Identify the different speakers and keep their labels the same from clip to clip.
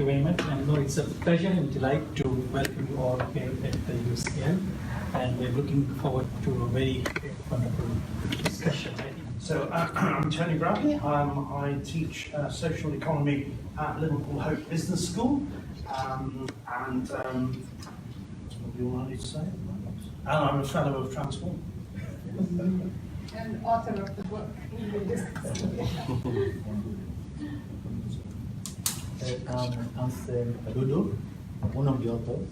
Speaker 1: you very much. And no, it's a pleasure and delight to welcome you all here at the UCL. And we're looking forward to a very wonderful discussion.
Speaker 2: So I'm Tony Bradley. I teach social economy at Liverpool Hope Business School. What do you want me to say? And I'm a fellow of Transform.
Speaker 3: And author of the book.
Speaker 4: I'm Anselm, Adodo, one of the authors,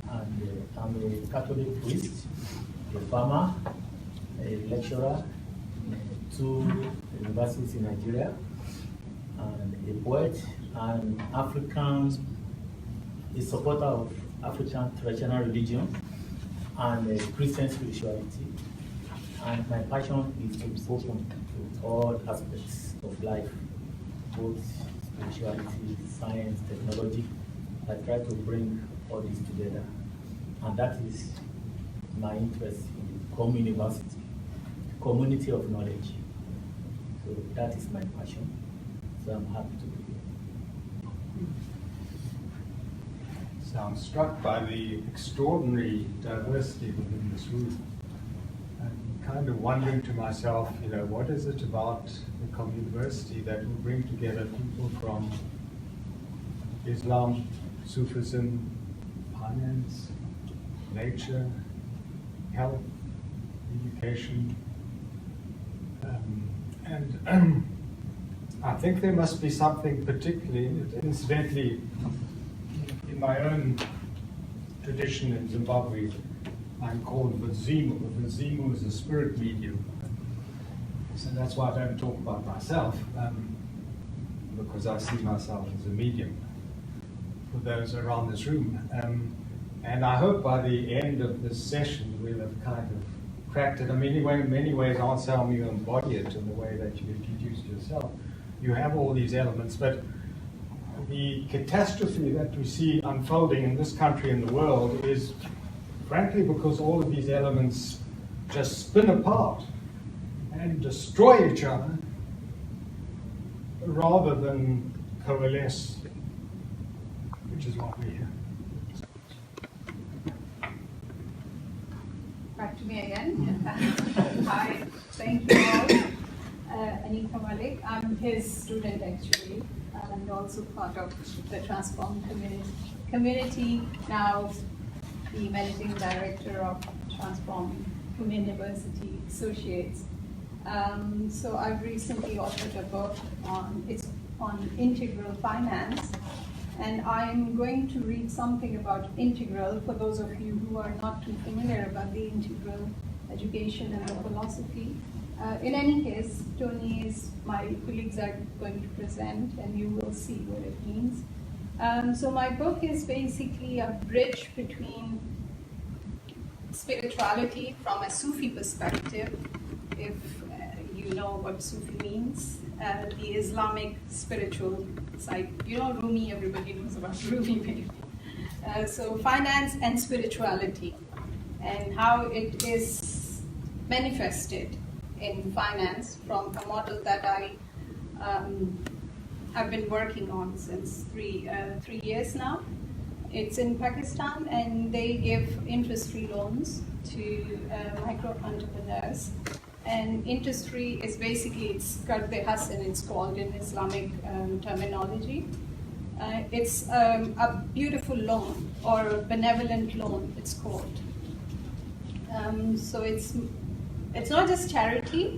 Speaker 4: and I'm a Catholic priest, a farmer, a lecturer in 2 universities in Nigeria, and a poet, and a supporter of African traditional religion and Christian spirituality. And my passion is to be open to all aspects of life, both spirituality, science, technology. I try to bring all this together. And that is my interest in Communiversity, community of knowledge. So that is my passion. So I'm happy to be here.
Speaker 5: So I'm struck by the extraordinary diversity within this room. I'm kind of wondering to myself, what is it about the Communiversity that will bring together people from Islam, Sufism, finance, nature, health, education, and I think there must be something particularly in it. Incidentally, in my own tradition in Zimbabwe, I'm called Vazimu. Vazimu is a spirit medium. So that's why I don't talk about myself, because I see myself as a medium for those around this room. And I hope by the end of this session we'll have kind of cracked it. I mean, anyway, in many ways, Anselm, you embody it in the way that you introduced yourself. You have all these elements, but the catastrophe that we see unfolding in this country and the world is frankly because all of these elements just spin apart and destroy each other rather than coalesce, which is what we hear.
Speaker 3: Back to me again. Hi, thank you all. Anita Malik, I'm his student actually, and also part of the Transform community, now the managing director of Transform Communiversity Associates. So I've recently authored a book on integral finance, and I'm going to read something about integral for those of you who are not too familiar about the integral education and the philosophy. In any case, my colleagues are going to present, and you will see what it means. So my book is basically a bridge between spirituality from a Sufi perspective, if you know what Sufi means, the Islamic spiritual side. Rumi, everybody knows about Rumi maybe. So finance and spirituality, and how it is manifested in finance from a model that I have been working on since 3 years now. It's in Pakistan, and they give interest-free loans to micro entrepreneurs. And interest-free is basically, it's Qarde Hasan, it's called in Islamic terminology. It's a beautiful loan, or a benevolent loan, it's called. So it's not just charity,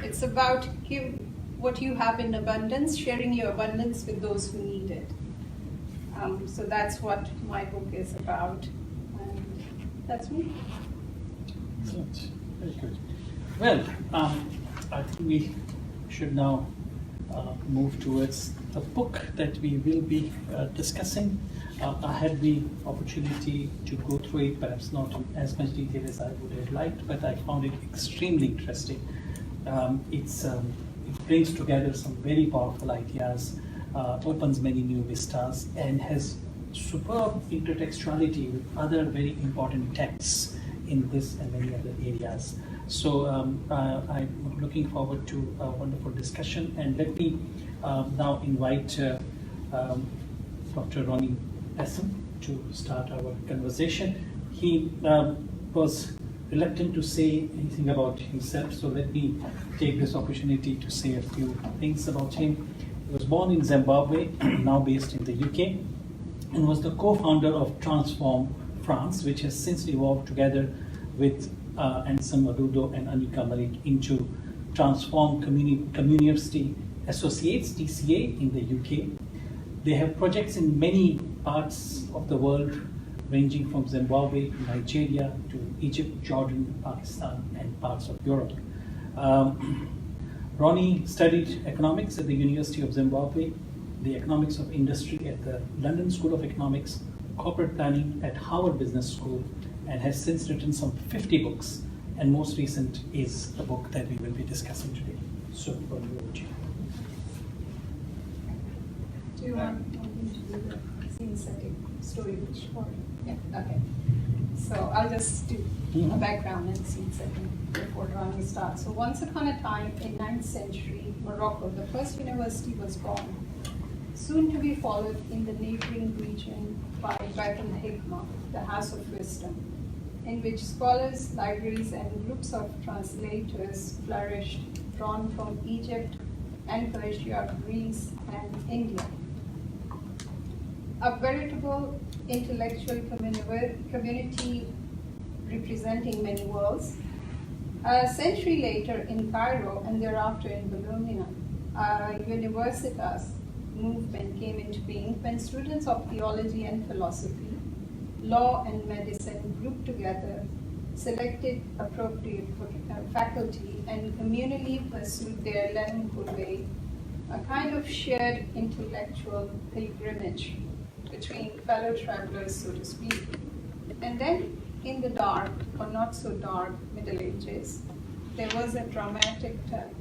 Speaker 3: it's about give what you have in abundance, sharing your abundance with those who need it. So that's what my book is about. That's me.
Speaker 1: Excellent. Very good. Well, I think we should now move towards the book that we will be discussing. I had the opportunity to go through it, perhaps not in as much detail as I would have liked, but I found it extremely interesting. It brings together some very powerful ideas, opens many new vistas, and has superb intertextuality with other very important texts in this and many other areas. So I'm looking forward to a wonderful discussion, and let me now invite Dr. Ronnie Lessem to start our conversation. He was reluctant to say anything about himself, so let me take this opportunity to say a few things about him. He was born in Zimbabwe, now based in the UK, and was the co-founder of Transform France, which has since evolved together with Anselm, Adodo, and Anika Malik into Transform Communiversity Associates, TCA, in the UK. They have projects in many parts of the world, ranging from Zimbabwe to Nigeria to Egypt, Jordan, Pakistan, and parts of Europe. Ronnie studied economics at the University of Zimbabwe, the economics of industry at the London School of Economics, corporate planning at Harvard Business School, and has since written some 50 books, and most recent is the book that we will be discussing today. So, Ronnie, over to you.
Speaker 3: Do you want me to do the scene setting story which or yeah, okay. So I'll just do a background and scene setting before Ronnie starts. So once upon a time in 9th century Morocco, the first university was born, soon to be followed in the neighboring region by Beit al-Hikmah, the House of Wisdom, in which scholars, libraries, and groups of translators flourished, drawn from Egypt and Persia, Greece, and India. A veritable intellectual community representing many worlds. A century later in Cairo and thereafter in Bologna, a Universitas movement came into being when students of theology and philosophy, law and medicine grouped together, selected appropriate faculty, and communally pursued their learned way, a kind of shared intellectual pilgrimage between fellow travelers, so to speak. And then, in the dark, or not so dark, Middle Ages, there was a dramatic turn.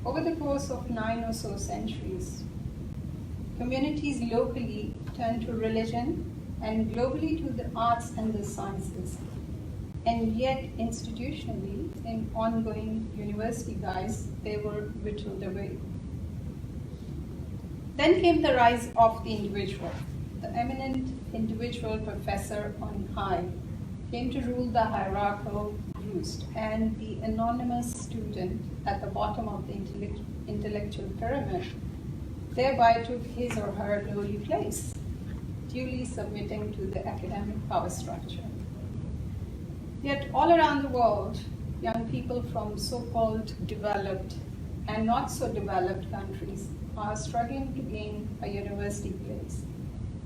Speaker 3: Over the course of 9 or so centuries, communities locally turned to religion and globally to the arts and the sciences. And yet, institutionally, in ongoing university guise, they were whittled away. Then came the rise of the individual. The eminent individual professor on high came to rule the hierarchical roost, and the anonymous student at the bottom of the intellectual pyramid thereby took his or her lowly place, duly submitting to the academic power structure. Yet all around the world, young people from so-called developed and not so developed countries are struggling to gain a university place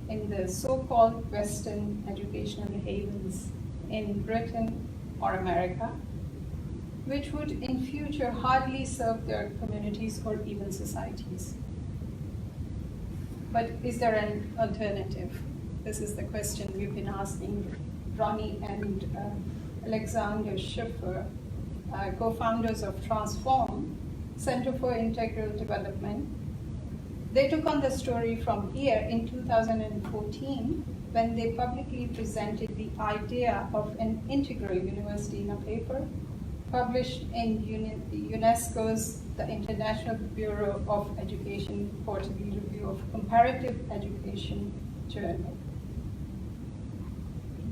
Speaker 3: in the so-called Western educational havens in Britain or America, which would in future hardly serve their communities or even societies. But is there an alternative? This is the question we've been asking Ronnie and Alexander Schiffer, co-founders of Transform, Center for Integral Development. They took on the story from here in 2014 when they publicly presented the idea of an integral university in a paper published in UNESCO's The International Bureau of Education Quarterly Review of Comparative Education Journal.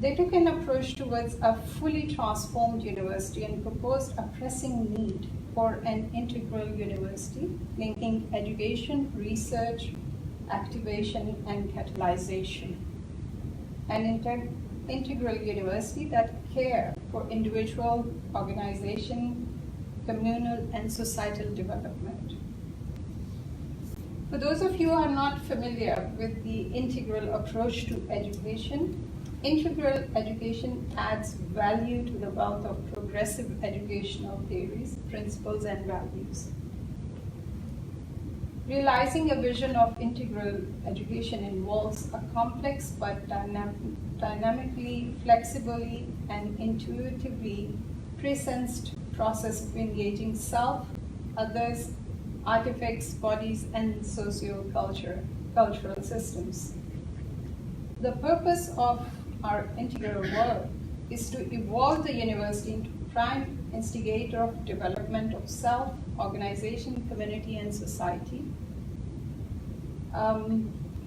Speaker 3: They took an approach towards a fully transformed university and proposed a pressing need for an integral university linking education, research, activation, and catalyzation. An integral university that care for individual, organization, communal, and societal development. For those of you who are not familiar with the integral approach to education, integral education adds value to the wealth of progressive educational theories, principles, and values. Realizing a vision of integral education involves a complex but dynamically, flexibly, and intuitively presensed process of engaging self, others, artifacts, bodies, and socio-cultural systems. The purpose of our integral work is to evolve the university into prime instigator of development of self, organization, community, and society.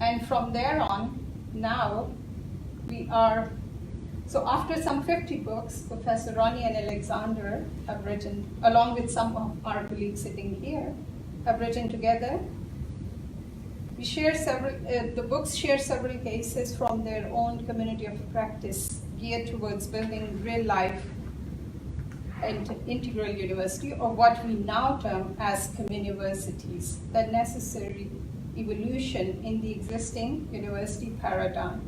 Speaker 3: And from there on, now, we are, so after some 50 books, Professor Ronnie and Alexander have written, along with some of our colleagues sitting here, have written together. We share the books share several cases from their own community of practice geared towards building real life and integral university, or what we now term as communiversities, the necessary evolution in the existing university paradigm.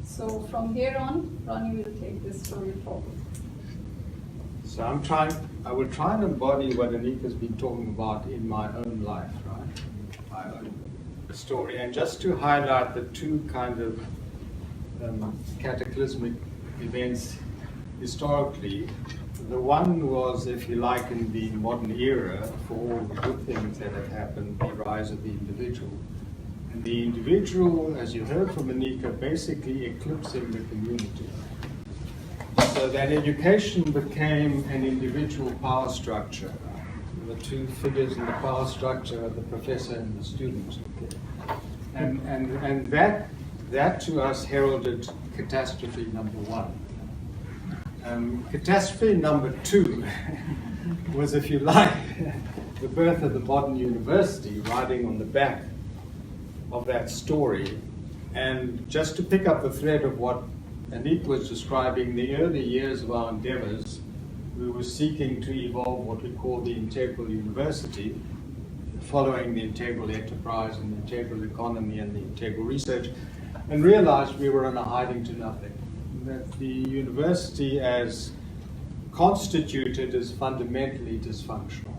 Speaker 3: So from here on, Ronnie will take this story forward.
Speaker 5: So I will try and embody what Anika's been talking about in my own life, right? My own story. And just to highlight the two kind of cataclysmic events historically, the one was, if you like, in the modern era, for all the good things that have happened, the rise of the individual. And the individual, as you heard from Anika, basically eclipsing the community. So that education became an individual power structure. The two figures in the power structure are the professor and the student. And that to us heralded catastrophe number one. Catastrophe number two was, if you like, the birth of the modern university, riding on the back of that story. And just to pick up the thread of what Anik was describing, the early years of our endeavors, we were seeking to evolve what we call the integral university, following the integral enterprise and the integral economy and the integral research, and realized we were on a hiding to nothing. That the university as constituted is fundamentally dysfunctional.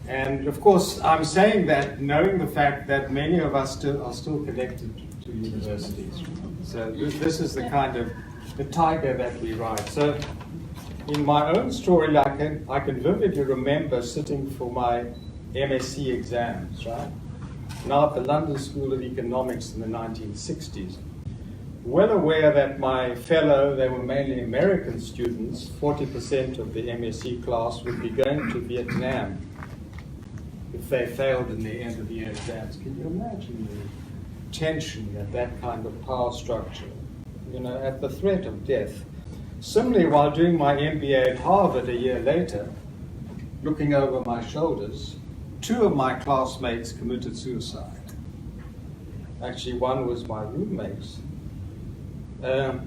Speaker 5: And of course, I'm saying that knowing the fact that many of us are still connected to universities. So this is the kind of the tiger that we ride. So in my own story, I can vividly remember sitting for my MSc exams, right? Now at the London School of Economics in the 1960s. Well aware that my fellow, they were mainly American students, 40% of the MSc class would be going to Vietnam if they failed in the end of the year exams. Can you imagine the tension at that kind of power structure, you know, at the threat of death? Similarly, while doing my MBA at Harvard a year later, looking over my shoulders, two of my classmates committed suicide. Actually, one was my roommate's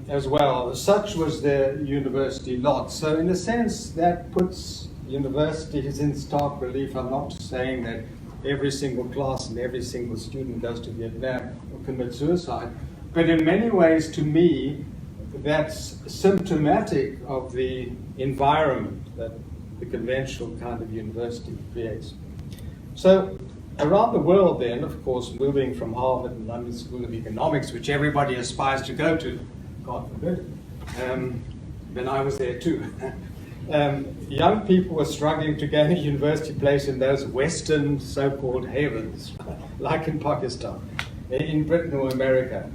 Speaker 5: as well. Such was their university lot. So in a sense, that puts universities in stark relief. I'm not saying that every single class and every single student goes to Vietnam or commits suicide, but in many ways, to me, that's symptomatic of the environment that the conventional kind of university creates. So around the world then, of course, moving from Harvard and London School of Economics, which everybody aspires to go to, God forbid, then I was there too. Young people were struggling to gain a university place in those Western so-called havens, like in Pakistan, in Britain or America.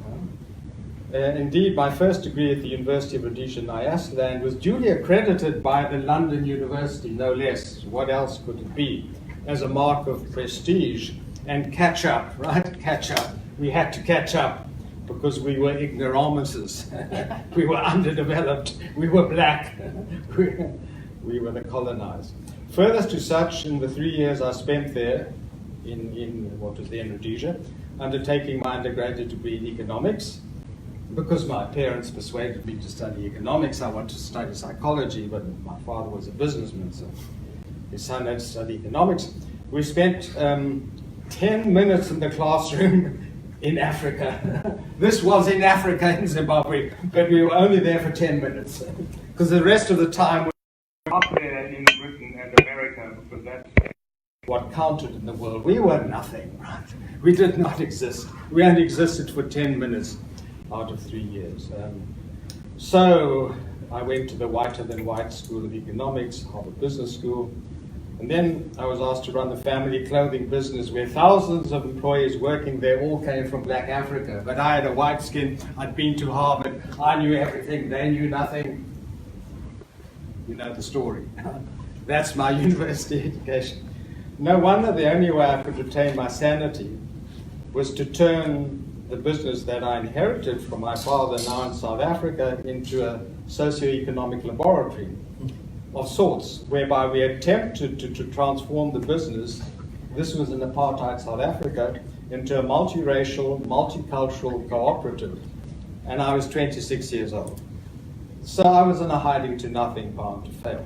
Speaker 5: Indeed, my first degree at the University of Rhodesia in Iceland was duly accredited by the London University, no less. What else could it be? As a mark of prestige and catch up, right? Catch up. We had to catch up because we were ignoramuses. We were underdeveloped. We were black. We were the colonized. Further to such, in the 3 years I spent there, in what was then Rhodesia, undertaking my undergraduate degree in economics, because my parents persuaded me to study economics, I wanted to study psychology, but my father was a businessman, so his son had to study economics. We spent 10 minutes in the classroom in Africa. This was in Africa, in Zimbabwe, but we were only there for 10 minutes, because the rest of the time we were up there in Britain and America, because that's what counted in the world. We were nothing, right? We did not exist. We only existed for 10 minutes out of 3 years. So I went to the whiter than white School of Economics, Harvard Business School, and then I was asked to run the family clothing business where thousands of employees working there all came from black Africa. But I had a white skin, I'd been to Harvard, I knew everything, they knew nothing. You know the story. That's my university education. No wonder the only way I could retain my sanity was to turn the business that I inherited from my father now in South Africa into a socio-economic laboratory of sorts, whereby we attempted to transform the business, this was in apartheid South Africa, into a multiracial, multicultural cooperative. And I was 26 years old. So I was in a hiding to nothing, bound to fail.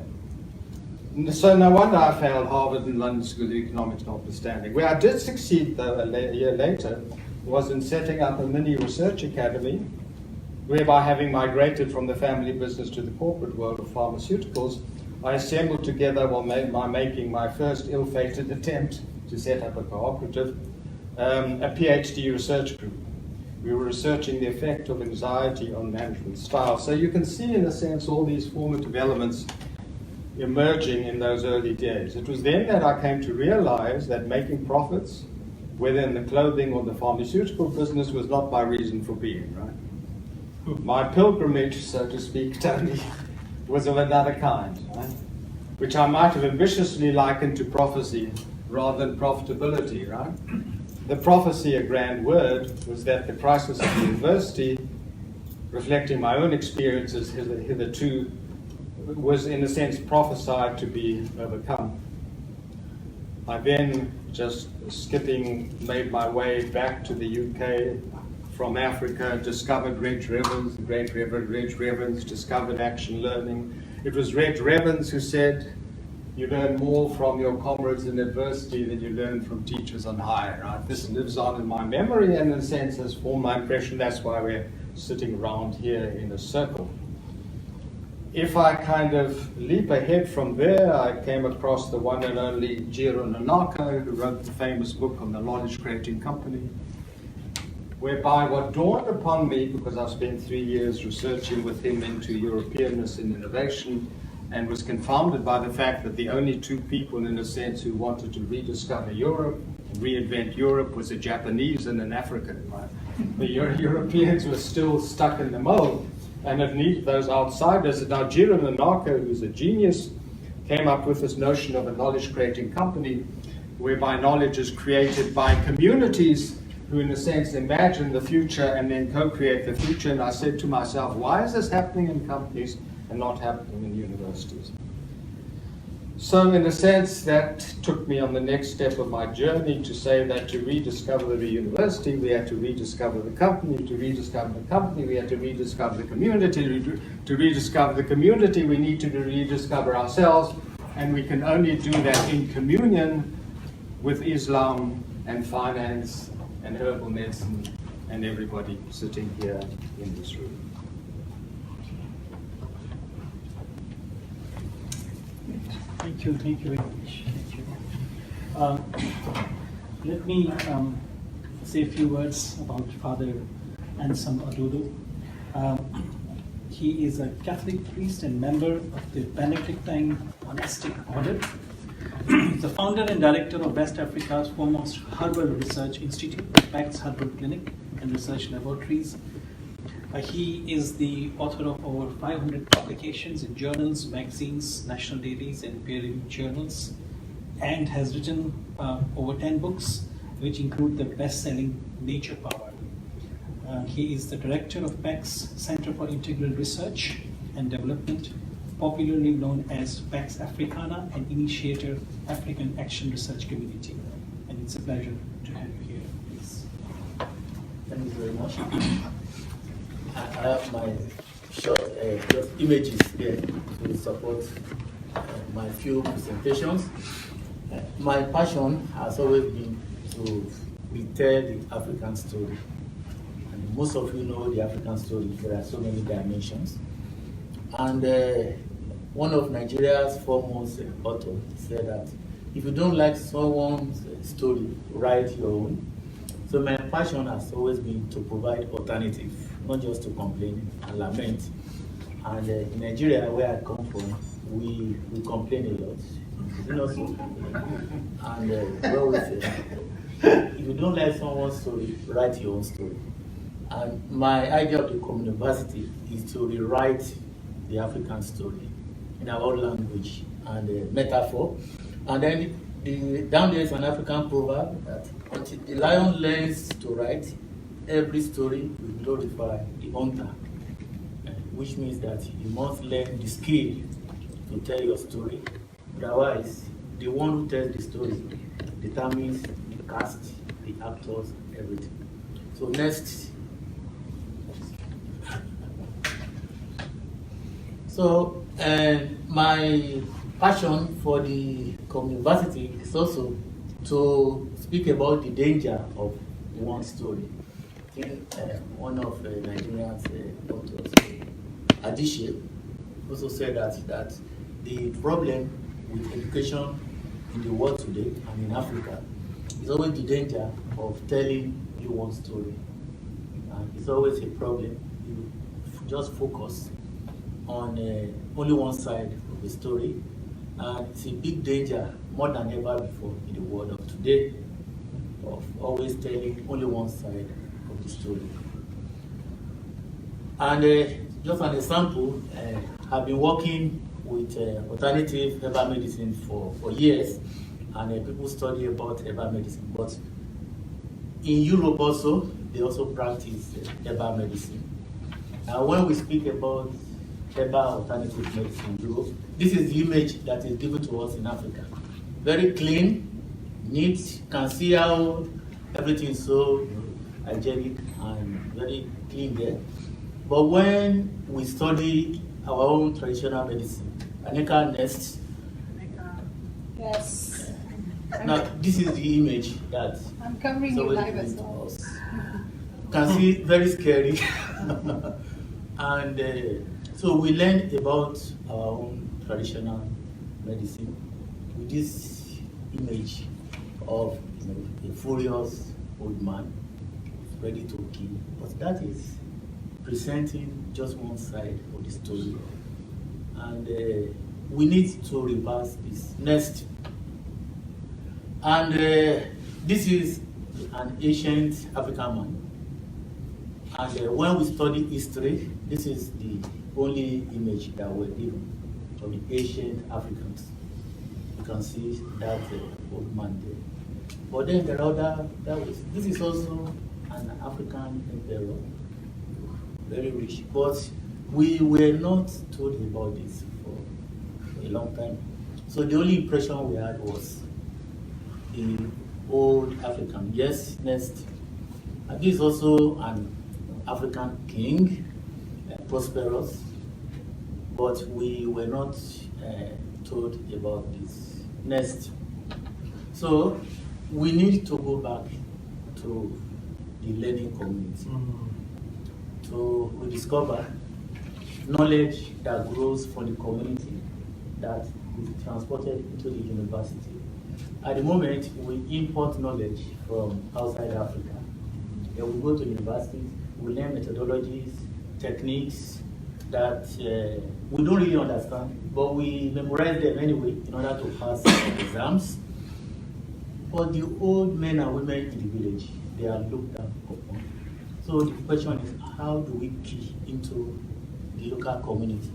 Speaker 5: So no wonder I failed Harvard and London School of Economics notwithstanding. Where I did succeed, though, a year later, was in setting up a mini research academy, whereby, having migrated from the family business to the corporate world of pharmaceuticals, I assembled together, while making my first ill-fated attempt to set up a cooperative, a PhD research group. We were researching the effect of anxiety on management style. So you can see, in a sense, all these formative elements emerging in those early days. It was then that I came to realize that making profits, whether in the clothing or the pharmaceutical business, was not my reason for being, right? My pilgrimage, so to speak, Tony, was of another kind, right? Which I might have ambitiously likened to prophecy rather than profitability, right? The prophecy, a grand word, was that the crisis of the university, reflecting my own experiences hitherto, was in a sense prophesied to be overcome. I then, just skipping, made my way back to the UK from Africa, discovered Reg Revens, the great Reverend Reg Revens, discovered action learning. It was Reg Revens who said, "You learn more from your comrades in adversity than you learn from teachers on high," right? This lives on in my memory and in a sense has formed my impression. That's why we're sitting around here in a circle. If I kind of leap ahead from there, I came across the one and only Jiro Nanako, who wrote the famous book on the knowledge creating company, whereby what dawned upon me, because I've spent 3 years researching with him into Europeanness and innovation, and was confounded by the fact that the only two people, in a sense, who wanted to rediscover Europe, reinvent Europe, was a Japanese and an African, right? The Europeans were still stuck in the mold, and it needed those outsiders. And now Jiro Nanako, who's a genius, came up with this notion of a knowledge-creating company, whereby knowledge is created by communities who, in a sense, imagine the future and then co-create the future. And I said to myself, why is this happening in companies and not happening in universities? So in a sense, that took me on the next step of my journey to say that to rediscover the university, we had to rediscover the company. To rediscover the company, we had to rediscover the community. To rediscover the community, we need to rediscover ourselves, and we can only do that in communion with Islam and finance and herbal medicine and everybody sitting here in this room.
Speaker 1: Thank you very much. Let me say a few words about Father Anselm Adodo. He is a Catholic priest and member of the Benedictine monastic order. He's the founder and director of West Africa's foremost herbal research institute, PACS Herbal Clinic and Research Laboratories. He is the author of over 500 publications in journals, magazines, national dailies, and peer-reviewed journals, and has written over 10 books, which include the best-selling Nature Power. He is the director of PACS Center for Integral Research and Development, popularly known as PACS Africana, and initiator African Action Research Community. And it's a pleasure to have you here, please.
Speaker 4: Thank you very much. I have my short images here to support my few presentations. My passion has always been to retell the African story. And most of you know the African story. There are so many dimensions. And one of Nigeria's foremost authors said that if you don't like someone's story, write your own. So my passion has always been to provide alternative, not just to complain and lament. And in Nigeria, where I come from, we complain a lot. You know, so, and we always say, if you don't like someone's story, write your own story. And my idea of the Communiversity is to rewrite the African story in our own language and metaphor. And then down there is an African proverb that until the lion learns to write, every story will glorify the hunter, which means that you must learn the skill to tell your story. Otherwise, the one who tells the story determines the cast, the actors, everything. So next. So my passion for the Communiversity is also to speak about the danger of one story. I think one of Nigerians, doctors, Adishe, also said that the problem with education in the world today and in Africa is always the danger of telling you one story. It's always a problem. You just focus on only one side of the story, and it's a big danger more than ever before in the world of today of always telling only one side of the story. And just an example, I've been working with alternative herbal medicine for years, and people study about herbal medicine. But in Europe also, they also practice herbal medicine. Now, when we speak about herbal alternative medicine in Europe, this is the image that is given to us in Africa. Very clean, neat, can see how everything is so hygienic and very clean there. But when we study our own traditional medicine, Aneka nest.
Speaker 3: Yes.
Speaker 4: Now, this is the image that
Speaker 3: I'm covering
Speaker 4: is
Speaker 3: you
Speaker 4: always
Speaker 3: live
Speaker 4: given
Speaker 3: as
Speaker 4: to
Speaker 3: well.
Speaker 4: us. You can see very scary. And so we learned about our own traditional medicine with this image of a furious old man ready to kill. But that is presenting just one side of the story. And we need to reverse this. Next. And this is an ancient African man. And when we study history, this is the only image that we're given of the ancient Africans. You can see that old man there. But then there are other, this is also an African emperor, very rich. But we were not told about this for a long time. So the only impression we had was the old African. Yes, next. And this is also an African king, prosperous, but we were not told about this. Next. So we need to go back to the learning community to rediscover knowledge that grows from the community that is transported into the university. At the moment, we import knowledge from outside Africa. Then we go to universities, we learn methodologies, techniques that we don't really understand, but we memorize them anyway in order to pass exams. But the old men and women in the village, they are looked down upon. So the question is, how do we key into the local community,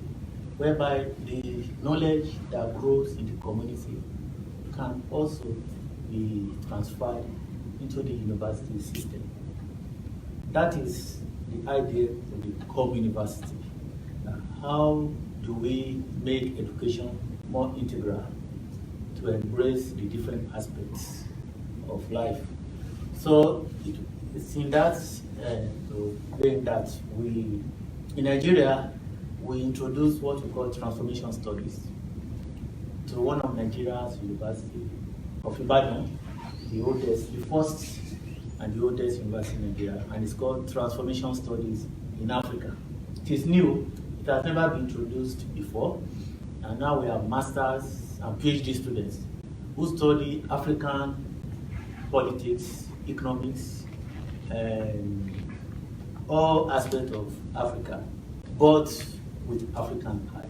Speaker 4: whereby the knowledge that grows in the community can also be transferred into the university system? That is the idea of the Communiversity. How do we make education more integral to embrace the different aspects of life? So it's in that vein that we, in Nigeria, we introduced what we call transformation studies to one of Nigeria's university of Ibadan, the oldest, the first and the oldest university in Nigeria, and it's called Transformation Studies in Africa. It is new, it has never been introduced before, and now we have masters and PhD students who study African politics, economics, and all aspects of Africa, but with African eyes.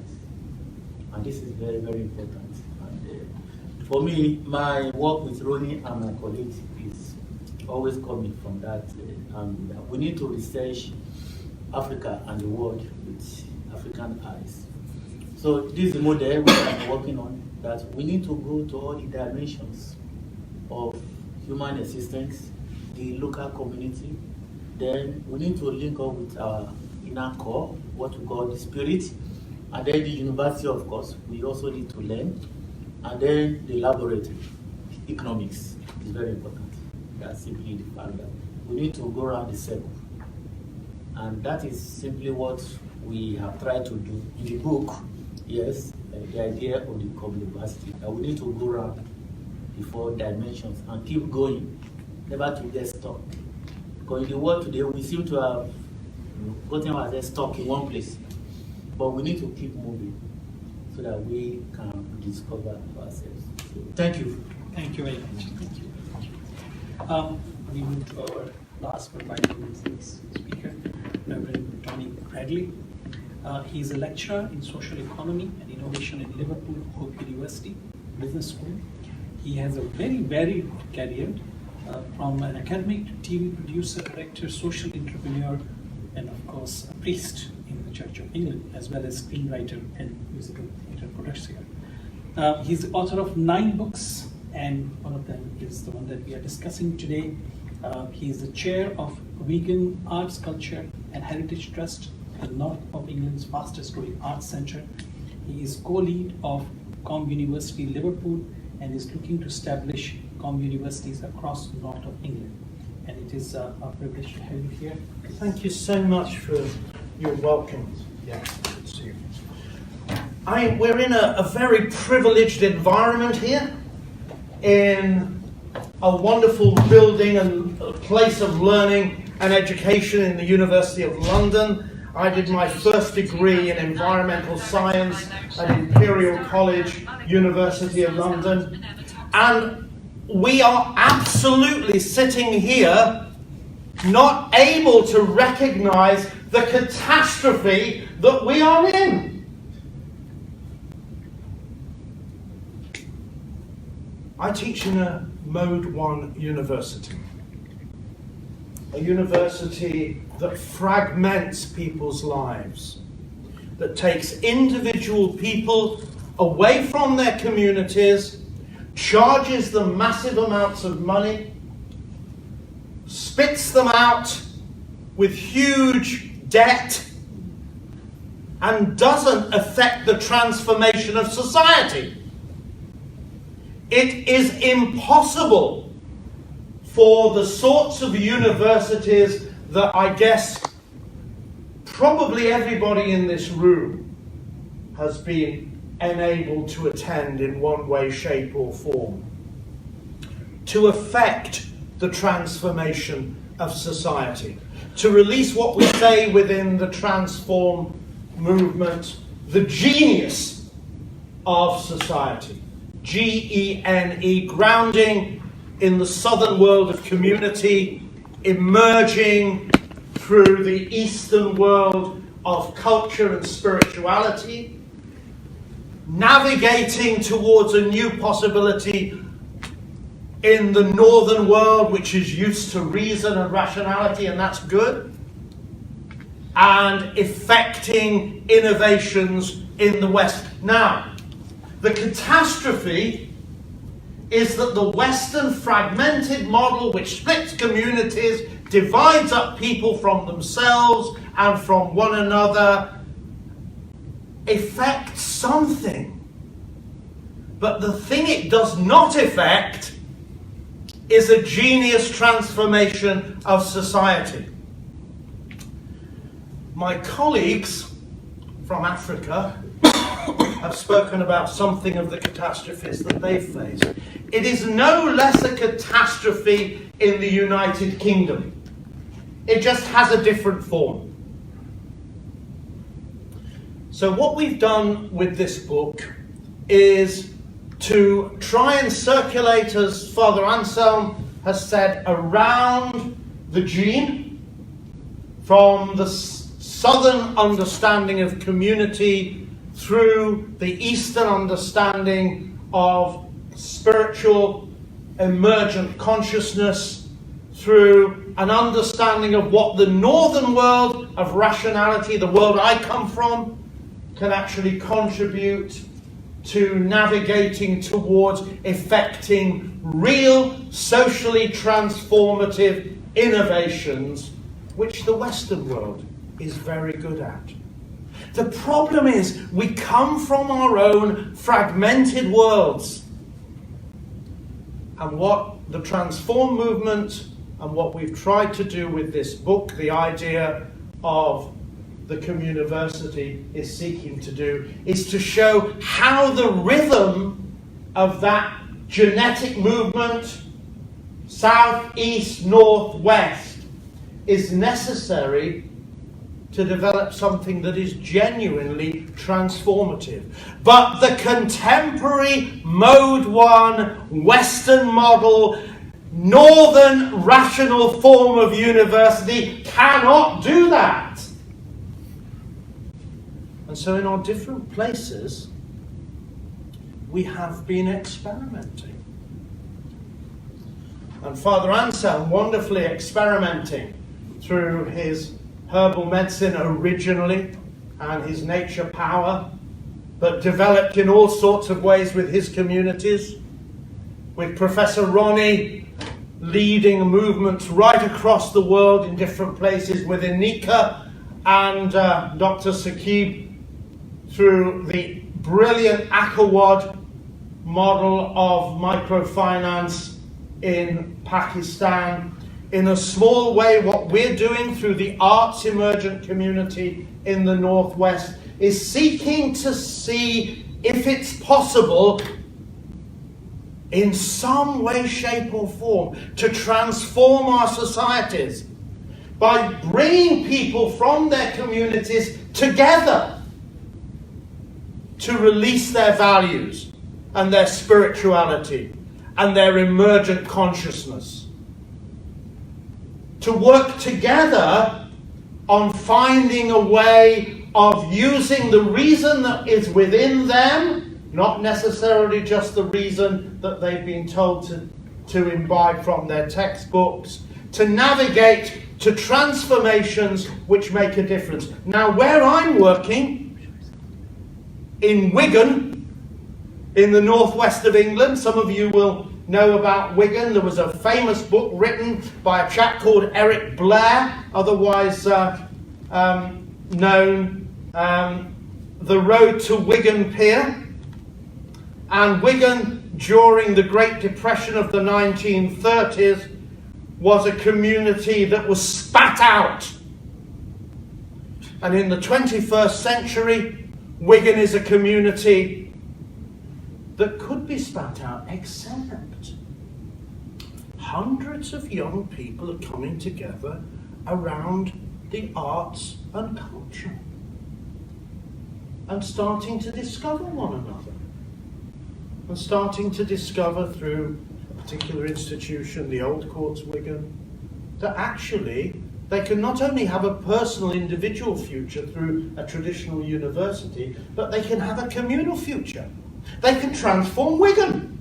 Speaker 4: And this is very, very important. And for me, my work with Ronnie and my colleagues is always coming from that angle. We need to research Africa and the world with African eyes. So this is the model we are working on, that we need to go to all the dimensions of human existence, the local community. Then we need to link up with our inner core, what we call the spirit, and then the university, of course, we also need to learn, and then the laboratory, economics is very important. That's simply the fact that we need to go around the circle. And that is simply what we have tried to do in the book. Yes, the idea of the Communiversity, that we need to go around the 4 dimensions and keep going, never to get stuck. Because in the world today, we seem to have gotten ourselves stuck in one place. But we need to keep moving so that we can discover ourselves. So, thank you.
Speaker 1: Thank you very much. Thank you. We move to our last but by no means least speaker, Reverend Ronnie Bradley. He is a lecturer in social economy and innovation in Liverpool Hope University Business School. He has a very varied career, from an academic to TV producer, director, social entrepreneur, and of course a priest in the Church of England, as well as screenwriter and musical theatre producer. He's the author of 9 books, and one of them is the one that we are discussing today. He is the chair of Vegan Arts, Culture and Heritage Trust, the North of England's fastest growing arts centre. He is co-lead of Communiversity Liverpool and is looking to establish universities across the north of England. And it is a privilege to have you here.
Speaker 2: Thank you so much for your welcome. Yeah, good to see you. We're in a very privileged environment here, in a wonderful building and a place of learning and education in the University of London. I did my first degree in environmental science at Imperial College, University of London. And we are absolutely sitting here not able to recognize the catastrophe that we are in. I teach in a Mode 1 university. A university that fragments people's lives, that takes individual people away from their communities, charges them massive amounts of money, spits them out with huge debt, and doesn't affect the transformation of society. It is impossible for the sorts of universities that I guess probably everybody in this room has been enabled to attend in one way, shape or form, to affect the transformation of society, to release what we say within the transform movement, the genius of society, G-E-N-E, grounding in the southern world of community, emerging through the eastern world of culture and spirituality, navigating towards a new possibility in the northern world, which is used to reason and rationality, and that's good, and effecting innovations in the West. Now, the catastrophe is that the Western fragmented model, which splits communities, divides up people from themselves and from one another, affects something. But the thing it does not affect is a genius transformation of society. My colleagues from Africa have spoken about something of the catastrophes that they face. It is no less a catastrophe in the United Kingdom. It just has a different form. So what we've done with this book is to try and circulate, as Father Anselm has said, around the gene from the southern understanding of community through the eastern understanding of spiritual emergent consciousness, through an understanding of what the northern world of rationality, the world I come from, can actually contribute to navigating towards effecting real socially transformative innovations, which the Western world is very good at. The problem is we come from our own fragmented worlds. And what the Transform movement and what we've tried to do with this book, the idea of the Communiversity is seeking to do, is to show how the rhythm of that genetic movement, south, east, north, west, is necessary to develop something that is genuinely transformative. But the contemporary Mode 1, Western model, northern rational form of university cannot do that. And so in our different places, we have been experimenting. And Father Anselm wonderfully experimenting through his herbal medicine originally and his nature power, but developed in all sorts of ways with his communities, with Professor Ronnie leading movements right across the world in different places, with Inika and Dr. Sakib through the brilliant Akawad model of microfinance in Pakistan. In a small way, what we're doing through the arts emergent community in the Northwest is seeking to see if it's possible in some way, shape or form to transform our societies by bringing people from their communities together to release their values and their spirituality and their emergent consciousness. To work together on finding a way of using the reason that is within them, not necessarily just the reason that they've been told to imbibe from their textbooks, to navigate to transformations which make a difference. Now, where I'm working, in Wigan, in the northwest of England, some of you will know about Wigan. There was a famous book written by a chap called Eric Blair, otherwise known The Road to Wigan Pier. And Wigan, during the Great Depression of the 1930s, was a community that was spat out. And in the 21st century, Wigan is a community that could be spat out, except hundreds of young people are coming together around the arts and culture and starting to discover one another and starting to discover through a particular institution, the Old Courts Wigan, that actually they can not only have a personal individual future through a traditional university, but they can have a communal future. They can transform Wigan,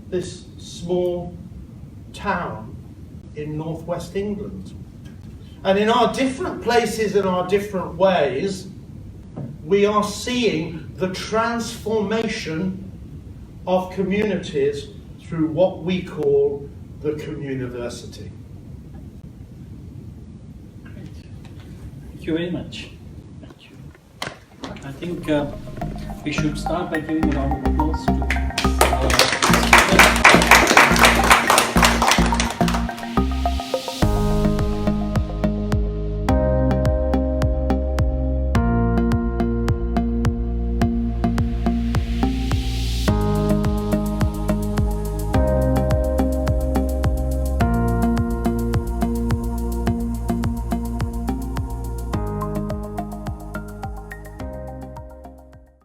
Speaker 2: this small town in northwest England. And in our different places, in our different ways, we are seeing the transformation of communities through what we call the Communiversity.
Speaker 1: Great. Thank you very much. Thank you. I think we should start by giving a round of applause to our